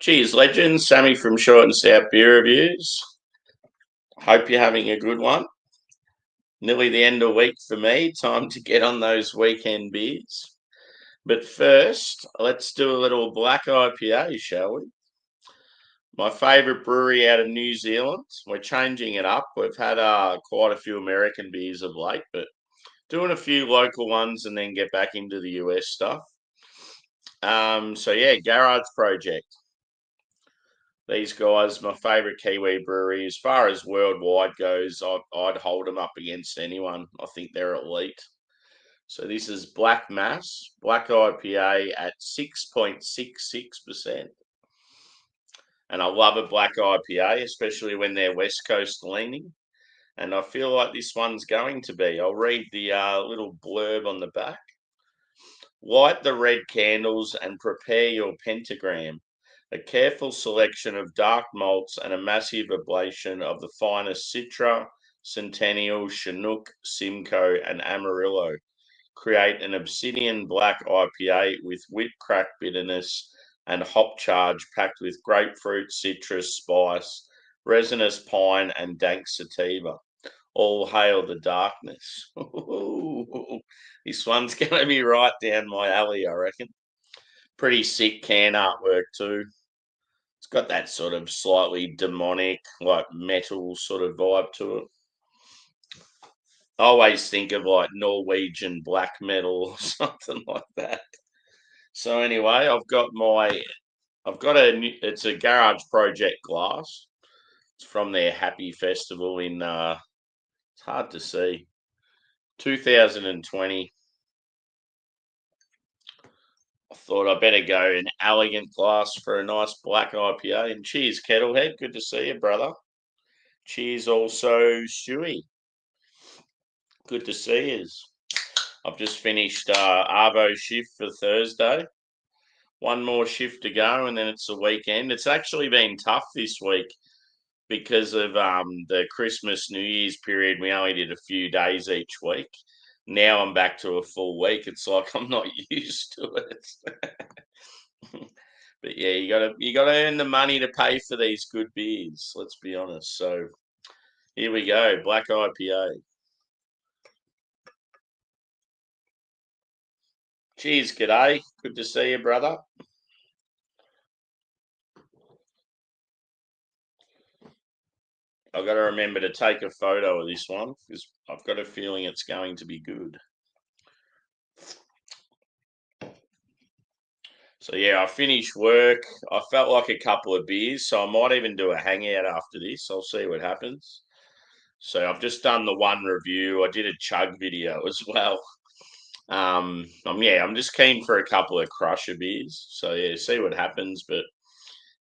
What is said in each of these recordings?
Cheers, legends. Sammy from Short and Stout Beer Reviews. Hope you're having a good one. Nearly the end of the week for me. Time to get on those weekend beers. But first, let's do a little black IPA, shall we? My favourite brewery out of New Zealand. We're changing it up. We've had quite a few American beers of late, but doing a few local ones and then get back into the US stuff. Garage Project. These guys, my favourite Kiwi brewery. As far as worldwide goes, I'd hold them up against anyone. I think they're elite. So this is Black Mass, Black IPA at 6.66%. And I love a black IPA, especially when they're West Coast leaning. And I feel like this one's going to be. I'll read the little blurb on the back. Light the red candles and prepare your pentagram. A careful selection of dark malts and a massive ablation of the finest Citra, Centennial, Chinook, Simcoe, and Amarillo create an obsidian black IPA with whip crack bitterness and hop charge packed with grapefruit, citrus, spice, resinous pine, and dank sativa. All hail the darkness. This one's going to be right down my alley, I reckon. Pretty sick can artwork too. It's got that sort of slightly demonic, like metal sort of vibe to it. I always think of like Norwegian black metal or something like that. So anyway, it's a Garage Project glass. It's from their Happy Festival in it's hard to see, 2020. I thought I better go an elegant glass for a nice black IPA. And cheers, Kettlehead. Good to see you, brother. Cheers also, Stewie. Good to see you. I've just finished Arvo shift for Thursday. One more shift to go, and then it's the weekend. It's actually been tough this week because of the Christmas, New Year's period. We only did a few days each week. Now I'm back to a full week. It's like I'm not used to it. But yeah, you gotta earn the money to pay for these good beers. Let's be honest. So here we go, black IPA. Cheers, g'day. Good to see you, brother. I've got to remember to take a photo of this one because I've got a feeling it's going to be good. So yeah, I finished work. I felt like a couple of beers, so I might even do a hangout after this. I'll see what happens. So I've just done the one review. I did a chug video as well. I'm just keen for a couple of crusher beers. So yeah, see what happens. But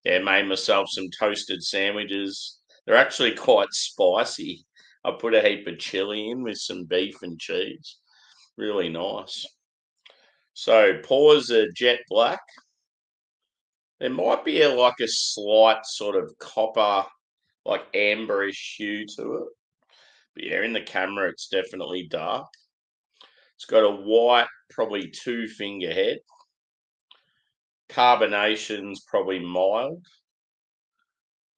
yeah, made myself some toasted sandwiches. They're actually quite spicy. I put a heap of chili in with some beef and cheese. Really nice. So pours are jet black. There might be like a slight sort of copper, like amberish hue to it. But yeah, in the camera, it's definitely dark. It's got a white, probably 2-finger head. Carbonation's probably mild.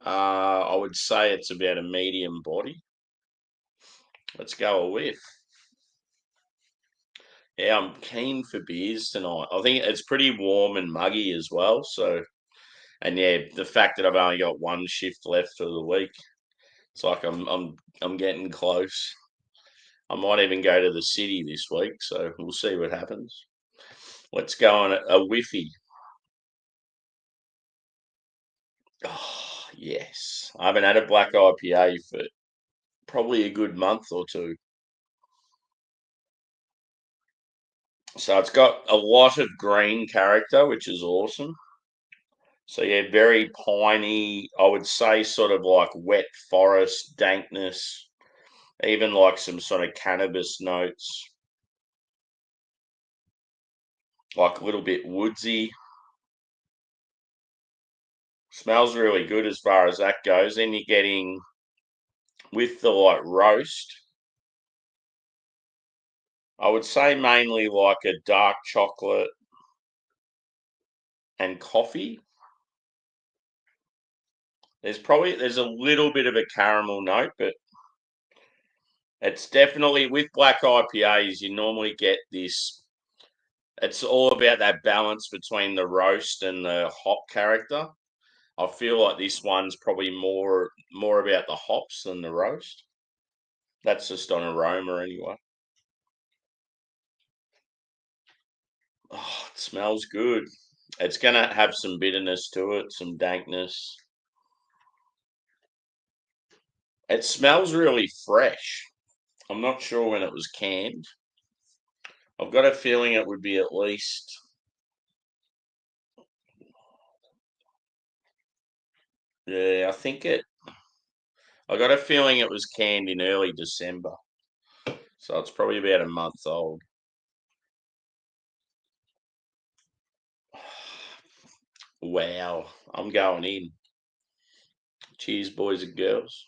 I would say it's about a medium body. Let's go a whiff. Yeah, I'm keen for beers tonight. I think it's pretty warm and muggy as well. So, and yeah, the fact that I've only got one shift left for the week, it's like I'm getting close. I might even go to the city this week, so we'll see what happens. Let's go on a whiffy. Oh, yes. I haven't had a black IPA for probably a good month or two. So it's got a lot of green character, which is awesome. So yeah, very piney. I would say sort of like wet forest dankness, even like some sort of cannabis notes, like a little bit woodsy. Smells really good as far as that goes. Then you're getting with the like roast. I would say mainly like a dark chocolate and coffee. There's a little bit of a caramel note, but it's definitely with black IPAs, you normally get this. It's all about that balance between the roast and the hop character. I feel like this one's probably more about the hops than the roast. That's just on aroma anyway. Oh, it smells good. It's gonna have some bitterness to it, some dankness. It smells really fresh. I'm not sure when it was canned. I've got a feeling it would be at least, yeah, I got a feeling it was canned in early December. So it's probably about a month old. Wow, I'm going in. Cheers, boys and girls.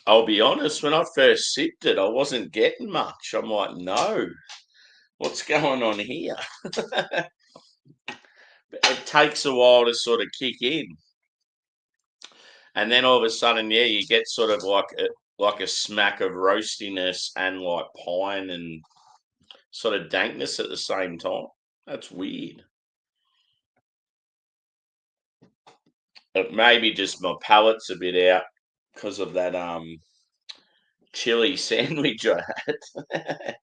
I'll be honest, when I first sipped it, I wasn't getting much. I'm like, no, what's going on here? It takes a while to sort of kick in. And then all of a sudden, yeah, you get sort of like a smack of roastiness and like pine and sort of dankness at the same time. That's weird. It maybe just my palate's a bit out because of that chili sandwich I had.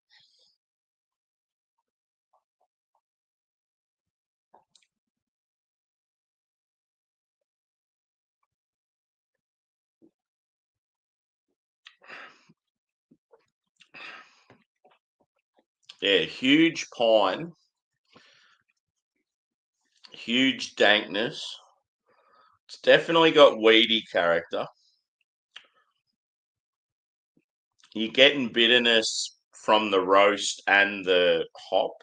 Yeah, huge pine, huge dankness. It's definitely got weedy character. You're getting bitterness from the roast and the hop.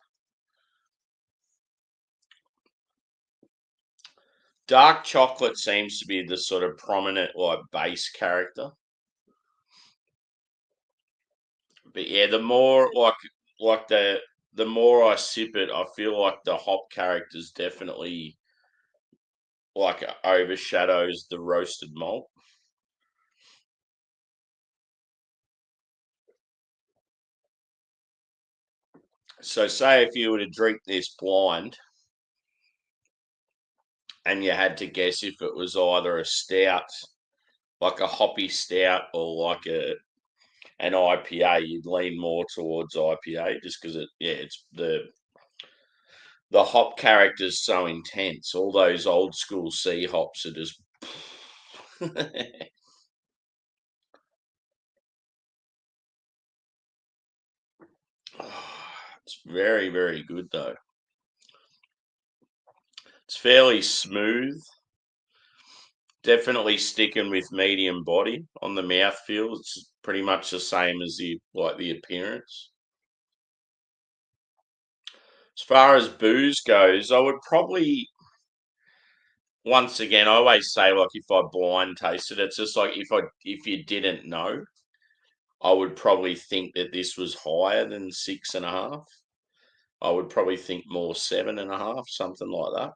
Dark chocolate seems to be the sort of prominent like base character. But yeah, the more like the more I sip it, I feel like the hop characters definitely like overshadows the roasted malt. So say if you were to drink this blind and you had to guess if it was either a stout, like a hoppy stout, or like an IPA, you'd lean more towards IPA just because it's the hop character is so intense. All those old school C hops are just it's very, very good though. It's fairly smooth. Definitely sticking with medium body on the mouthfeel. It's pretty much the same as the appearance. As far as booze goes, I would probably once again I always say like if I blind tasted it's just like if you didn't know, I would probably think that this was higher than 6.5. I would probably think more 7.5, something like that.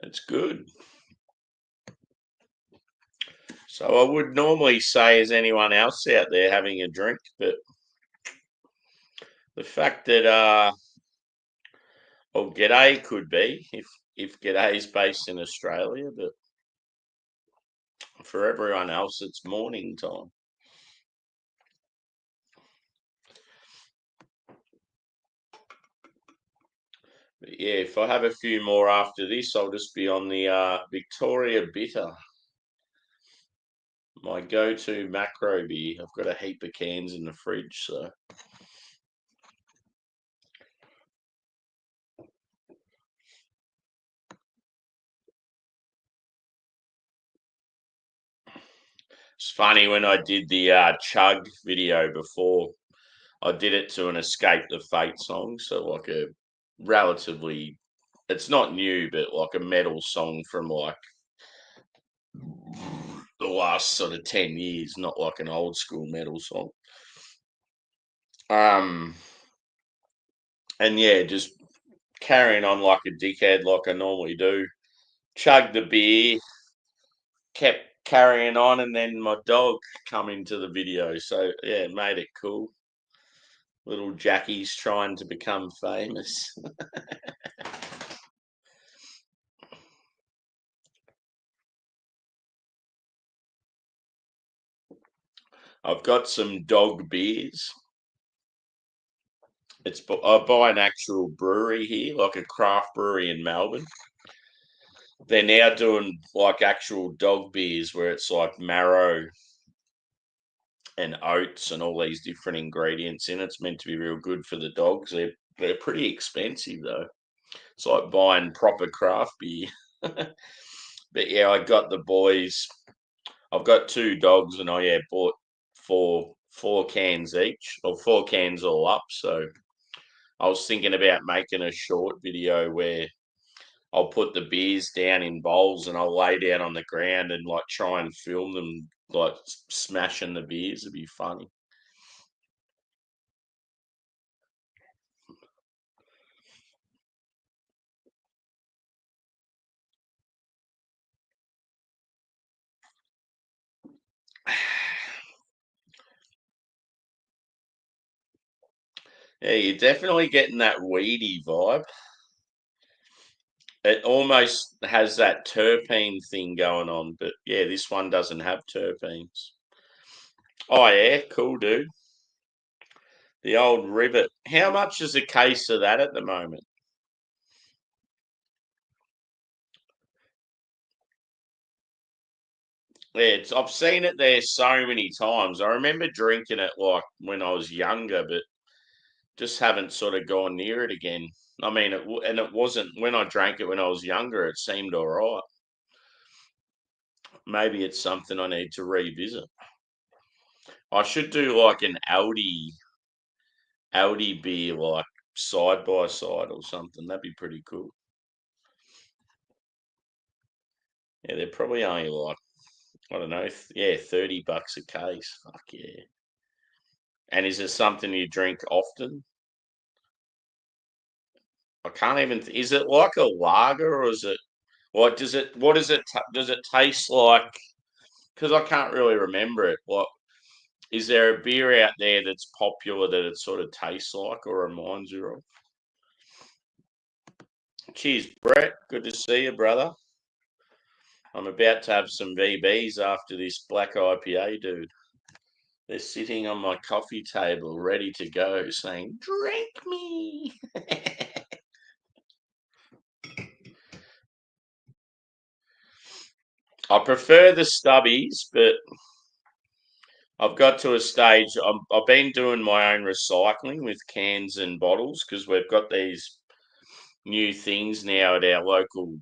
It's good. So I would normally say, is anyone else out there having a drink? But the fact that well, G'day could be if G'day is based in Australia, but for everyone else, it's morning time. But yeah, if I have a few more after this, I'll just be on the Victoria Bitter, my go-to macro beer. I've got a heap of cans in the fridge, so It's funny when I did the Chug video before, I did it to an Escape the Fate song, so like a relatively, it's not new, but like a metal song from like the last sort of 10 years, not like an old school metal song. Um, and yeah, just carrying on like a dickhead, like I normally do. Chugged the beer, kept carrying on, and then my dog come into the video. So yeah, it made it cool. Little Jackie's trying to become famous. I've got some dog beers. I buy an actual brewery here, like a craft brewery in Melbourne. They're now doing like actual dog beers where it's like marrow and oats and all these different ingredients in it. It's meant to be real good for the dogs. They're pretty expensive though. It's like buying proper craft beer. But yeah, I got the boys. I've got two dogs, and I bought four cans each, or 4 cans all up. So I was thinking about making a short video where I'll put the beers down in bowls and I'll lay down on the ground and like try and film them like smashing the beers. It'd be funny. Yeah, you're definitely getting that weedy vibe. It almost has that terpene thing going on, but yeah, this one doesn't have terpenes. Oh yeah, cool dude. The old rivet. How much is a case of that at the moment? Yeah, I've seen it there so many times. I remember drinking it like when I was younger, but just haven't sort of gone near it again. I mean, and it wasn't when I drank it when I was younger. It seemed all right. Maybe it's something I need to revisit. I should do like an Audi beer, like side by side or something. That'd be pretty cool. Yeah, they're probably only like I don't know, 30 bucks a case. Fuck yeah. And is it something you drink often? I can't even. Is it like a lager or is it? What does it? What does it? Does it taste like? Because I can't really remember it. What is there a beer out there that's popular that it sort of tastes like or reminds you of? Cheers, Brett. Good to see you, brother. I'm about to have some VBs after this black IPA, dude. They're sitting on my coffee table, ready to go, saying, "Drink me." I prefer the stubbies, but I've got to a stage. I've been doing my own recycling with cans and bottles because we've got these new things now at our local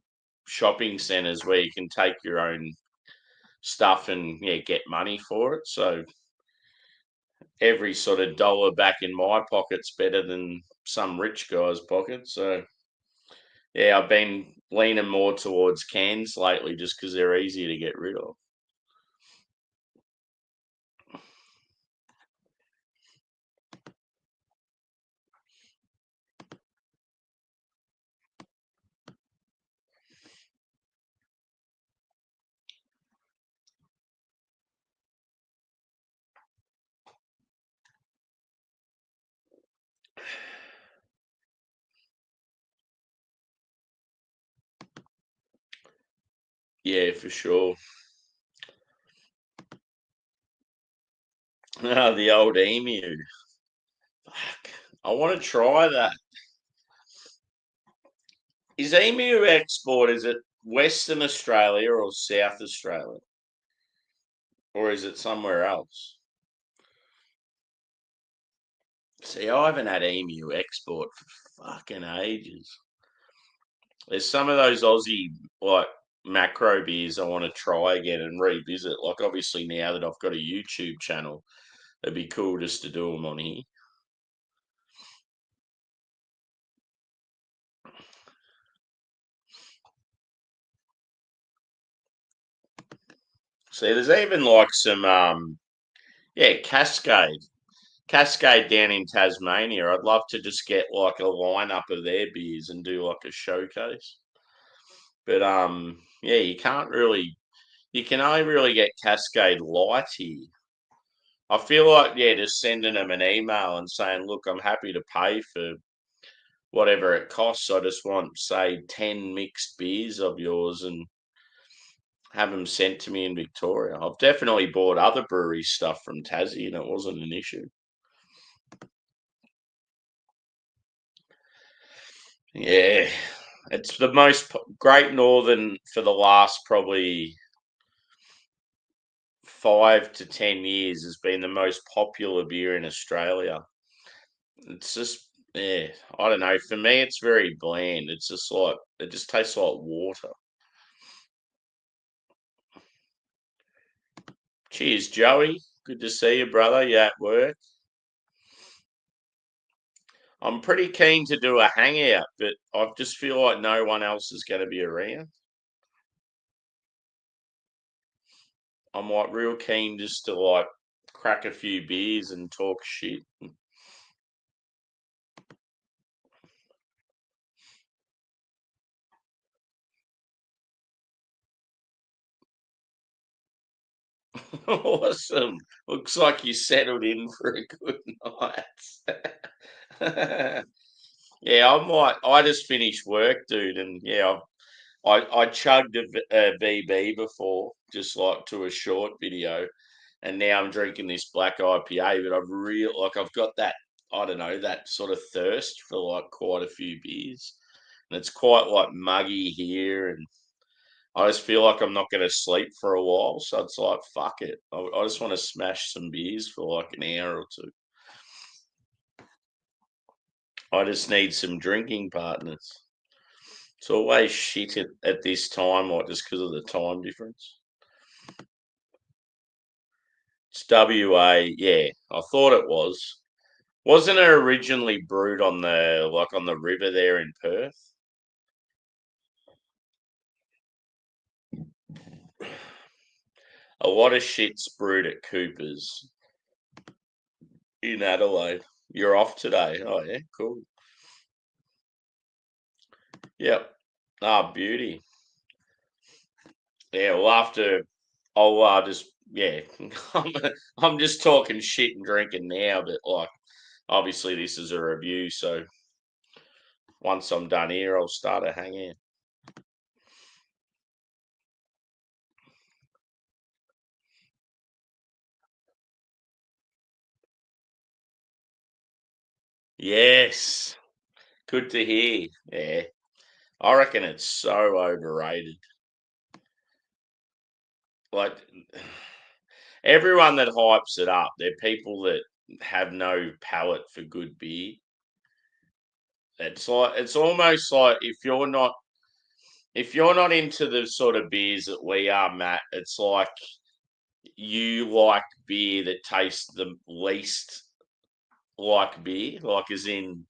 shopping centres where you can take your own stuff and get money for it. So every sort of dollar back in my pocket's better than some rich guy's pocket. So yeah, I've been leaning more towards cans lately just because they're easier to get rid of. Yeah, for sure. The old emu. Fuck. I want to try that. Is emu export, is it Western Australia or South Australia? Or is it somewhere else? See, I haven't had emu export for fucking ages. There's some of those Aussie, like, macro beers I want to try again and revisit. Like, obviously, now that I've got a YouTube channel, it'd be cool just to do them on here. See, there's even like some, Cascade down in Tasmania. I'd love to just get like a lineup of their beers and do like a showcase. But yeah, you can only really get Cascade Light here. I feel like, yeah, just sending them an email and saying, look, I'm happy to pay for whatever it costs. I just want, say, 10 mixed beers of yours and have them sent to me in Victoria. I've definitely bought other brewery stuff from Tassie and it wasn't an issue. Yeah, it's the most Great Northern for the last probably 5 to 10 years has been the most popular beer in Australia. It's just, yeah, I don't know. For me, it's very bland. It's just like, it just tastes like water. Cheers, Joey. Good to see you, brother. You at work? I'm pretty keen to do a hangout, but I just feel like no one else is going to be around. I'm like real keen just to like crack a few beers and talk shit. Awesome. Looks like you settled in for a good night. Yeah, I just finished work, dude, and yeah, I chugged a VB before, just like to a short video, and now I'm drinking this black IPA. But I've got that, I don't know, that sort of thirst for like quite a few beers, and it's quite like muggy here, and I just feel like I'm not going to sleep for a while. So it's like, fuck it. I just want to smash some beers for like an hour or two. I just need some drinking partners. It's always shit at this time, like just because of the time difference. It's WA, yeah. I thought it was. Wasn't it originally brewed on the river there in Perth? A lot of shit's brewed at Cooper's in Adelaide. You're off today. Oh yeah, cool. Yep. Ah, beauty. Yeah, well after I'll just yeah. I'm, I'm just talking shit and drinking now, but like obviously this is a review, so once I'm done here I'll start a hangout. Yes. Good to hear. Yeah. I reckon it's so overrated. Like everyone that hypes it up, they're people that have no palate for good beer. It's almost like if you're not into the sort of beers that we are, Matt, it's like you like beer that tastes the least like beer. Like as in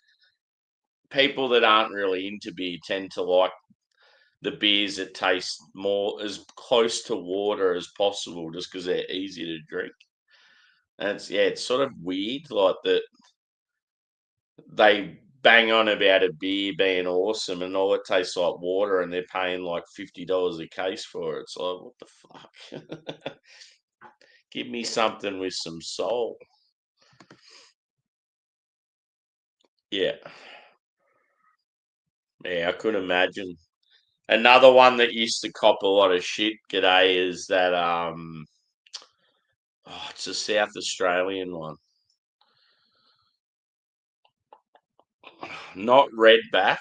people that aren't really into beer tend to like the beers that taste more as close to water as possible just because they're easy to drink. And it's sort of weird, like that they bang on about a beer being awesome and all it tastes like water and they're paying like $50 a case for it. It's like, what the fuck? Give me something with some soul. Yeah. Yeah, I could imagine. Another one that used to cop a lot of shit, g'day, is that it's a South Australian one. Not Redback.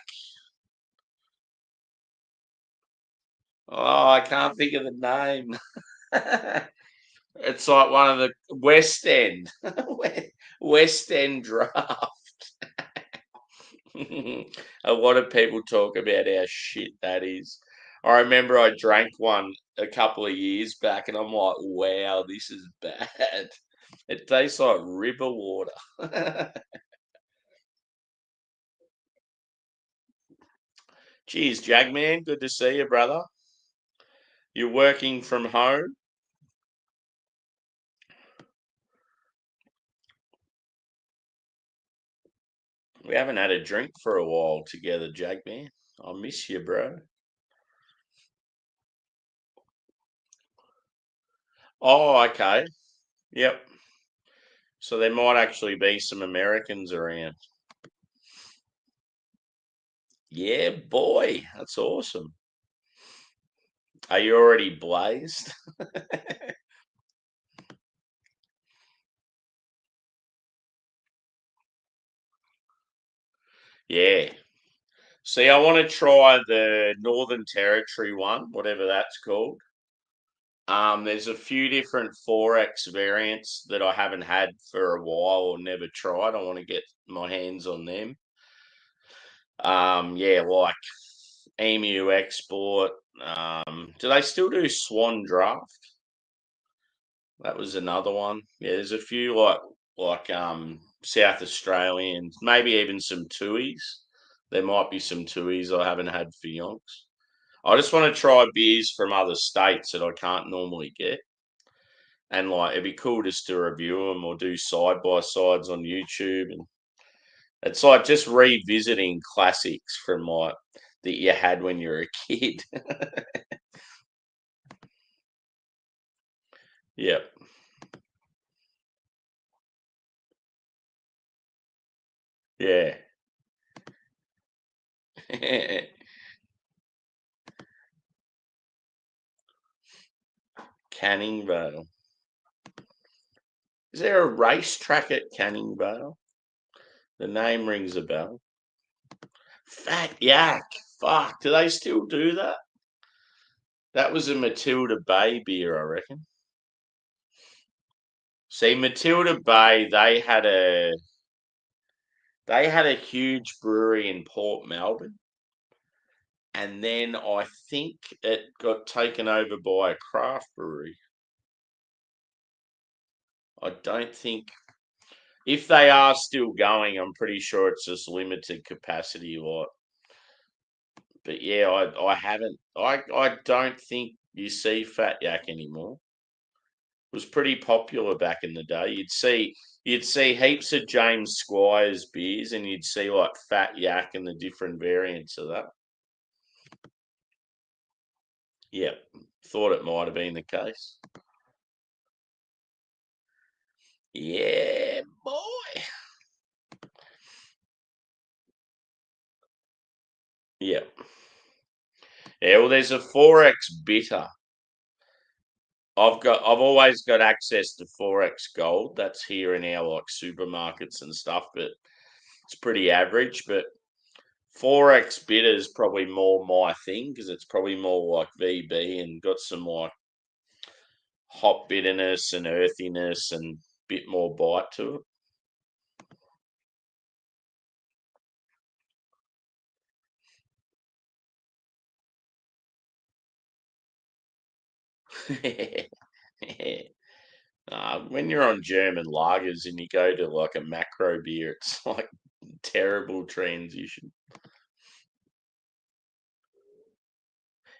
Oh, I can't think of the name. It's like one of the West End, West End draft. A lot of people talk about how shit that is. I remember I drank one a couple of years back, and I'm like, "Wow, this is bad." It tastes like river water. Cheers, Jagman. Good to see you, brother. You're working from home? We haven't had a drink for a while together, Jagman. I miss you, bro. Oh, okay. Yep. So there might actually be some Americans around. Yeah, boy. That's awesome. Are you already blazed? Yeah. See, I want to try the Northern Territory one, whatever that's called. There's a few different 4X variants that I haven't had for a while or never tried. I want to get my hands on them. Yeah, like Emu Export. Do they still do Swan Draft? That was another one. Yeah, there's a few like South Australians, maybe even some Tuis. There might be some Tuis I haven't had for yonks. I just want to try beers from other states that I can't normally get. And like it'd be cool just to review them or do side by sides on YouTube. And it's like just revisiting classics from like that you had when you were a kid. Yep. Yeah. Canning Vale. Is there a racetrack at Canning Vale? The name rings a bell. Fat Yak. Fuck. Do they still do that? That was a Matilda Bay beer, I reckon. See, Matilda Bay, they had a huge brewery in Port Melbourne, and then I think it got taken over by a craft brewery. I don't think if they are still going, I'm pretty sure it's just limited capacity. But yeah, I haven't. I don't think you see Fat Yak anymore. It was pretty popular back in the day. You'd see heaps of James Squires beers, and you'd see like Fat Yak and the different variants of that. Yep, thought it might have been the case. Yeah, boy. Yep. Yeah, well, there's a 4X bitter. I've always got access to 4X gold. That's here in our like supermarkets and stuff, but it's pretty average. But 4X bitter is probably more my thing because it's probably more like VB and got some like hop bitterness and earthiness and bit more bite to it. When you're on German lagers and you go to like a macro beer, it's like terrible transition.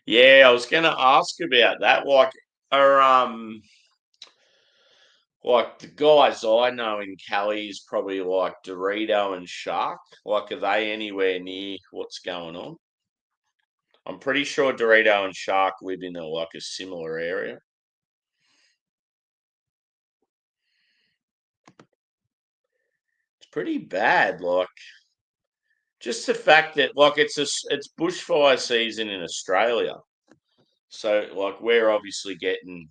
Yeah, I was going to ask about that. Like the guys I know in Cali is probably like Dorito and Shark. Like, are they anywhere near what's going on? I'm pretty sure Dorito and Shark live in a similar area. It's pretty bad. Like just the fact that like it's bushfire season in Australia, so like we're obviously getting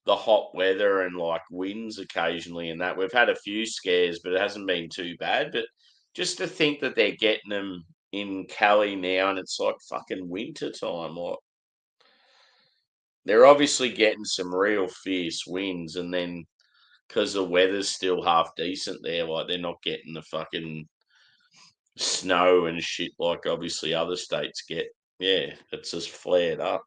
the hot weather and like winds occasionally, and that we've had a few scares, but it hasn't been too bad. But just to think that they're getting them in Cali now, and it's like fucking winter time. Like they're obviously getting some real fierce winds, and then because the weather's still half decent there, like they're not getting the fucking snow and shit like obviously other states get. Yeah, it's just flared up.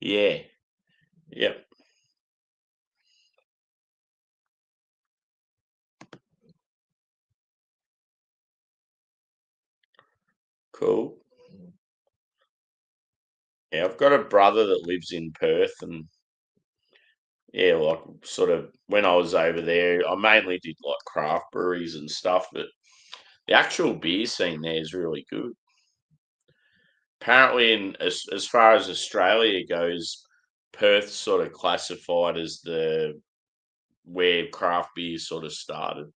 Yeah. Yep. Cool. Yeah, I've got a brother that lives in Perth, and yeah, like sort of when I was over there, I mainly did like craft breweries and stuff, but the actual beer scene there is really good. Apparently, in as far as Australia goes, Perth's sort of classified as the where craft beer sort of started.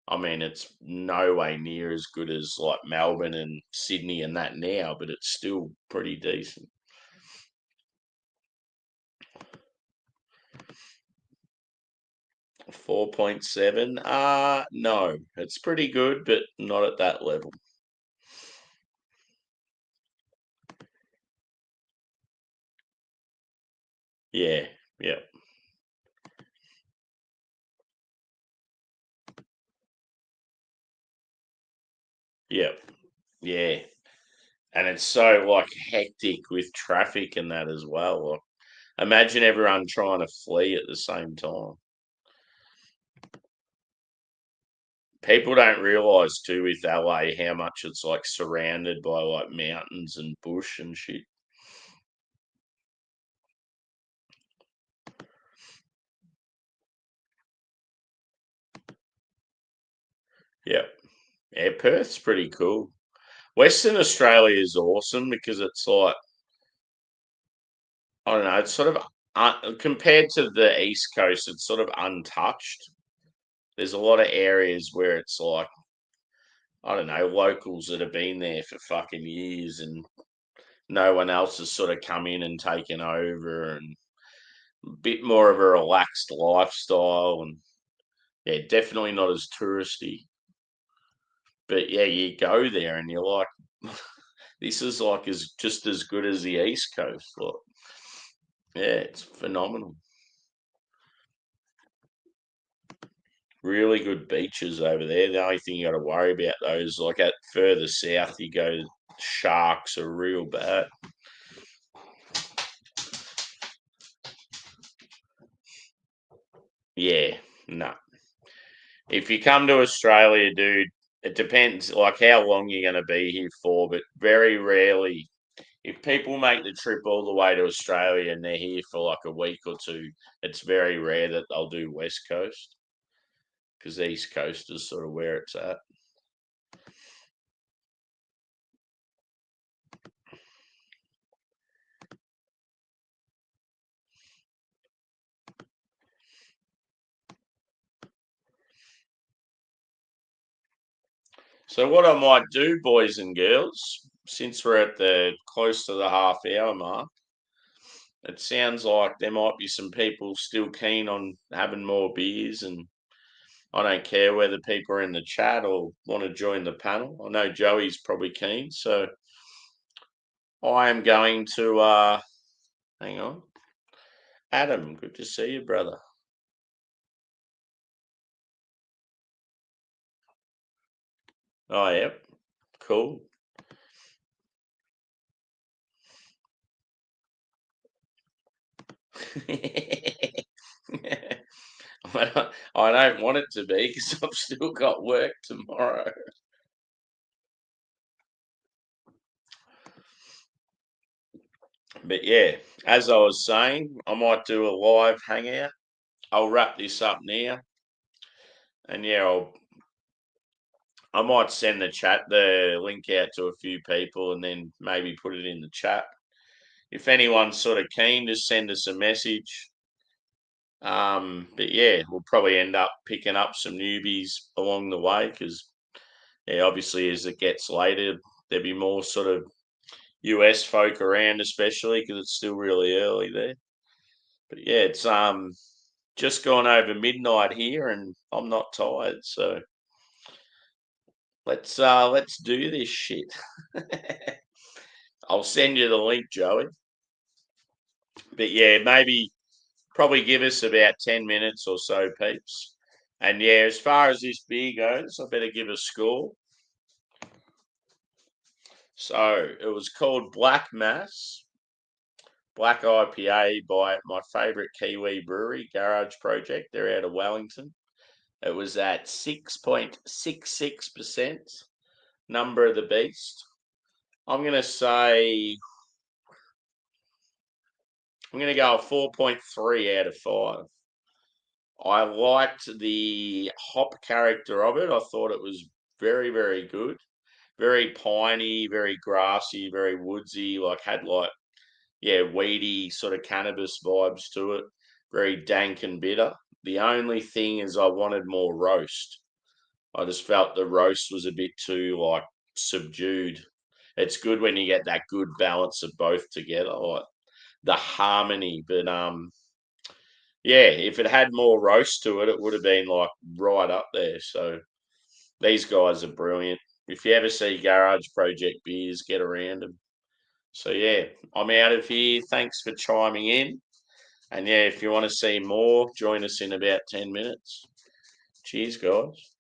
I mean, it's no way near as good as like Melbourne and Sydney and that now, but it's still pretty decent. 4.7? No, it's pretty good, but not at that level. Yeah, yeah, yeah, yeah. And it's so like hectic with traffic and that as well. Like, imagine everyone trying to flee at the same time. People don't realise too with LA how much it's like surrounded by like mountains and bush and shit. Yeah, yeah. Perth's pretty cool. Western Australia is awesome because it's like I don't know. It's sort of compared to the East Coast, it's sort of untouched. There's a lot of areas where it's like I don't know locals that have been there for fucking years and no one else has sort of come in and taken over and a bit more of a relaxed lifestyle and yeah, definitely not as touristy. But yeah, you go there and you're like, this is like as just as good as the East Coast. Like, yeah, it's phenomenal. Really good beaches over there. The only thing you got to worry about though is like at further south you go, sharks are real bad. Yeah, no. If you come to Australia, dude, it depends like how long you're going to be here for, but very rarely. If people make the trip all the way to Australia and they're here for like a week or two, it's very rare that they'll do West Coast because East Coast is sort of where it's at. So what I might do, boys and girls, since we're at the close to the half hour mark, it sounds like there might be some people still keen on having more beers, and I don't care whether people are in the chat or want to join the panel. I know Joey's probably keen, so I am going to hang on. Adam, good to see you, brother. Oh, yep, cool. I don't want it to be because I've still got work tomorrow. But yeah, as I was saying, I might do a live hangout. I'll wrap this up now, and yeah, I might send the link out to a few people, and then maybe put it in the chat. If anyone's sort of keen, just send us a message. But yeah, we'll probably end up picking up some newbies along the way because yeah, obviously as it gets later, there'll be more sort of US folk around, especially because it's still really early there. But yeah, it's just gone over midnight here, and I'm not tired, so let's do this shit. I'll send you the link, Joey. But yeah, maybe Probably give us about 10 minutes or so, peeps. And yeah, as far as this beer goes, I better give a score. So it was called Black Mass, Black IPA by my favourite Kiwi brewery, Garage Project. They're out of Wellington. It was at 6.66%, number of the beast. I'm going to say, I'm going to go a 4.3 out of 5. I liked the hop character of it. I thought it was very, very good. Very piney, very grassy, very woodsy, yeah, weedy sort of cannabis vibes to it. Very dank and bitter. The only thing is I wanted more roast. I just felt the roast was a bit too subdued. It's good when you get that good balance of both together, like the harmony. But yeah, if it had more roast to it, it would have been like right up there. So these guys are brilliant. If you ever see Garage Project beers, get around them. So yeah, I'm out of here. Thanks for chiming in. And yeah, if you want to see more, join us in about 10 minutes. Cheers, guys.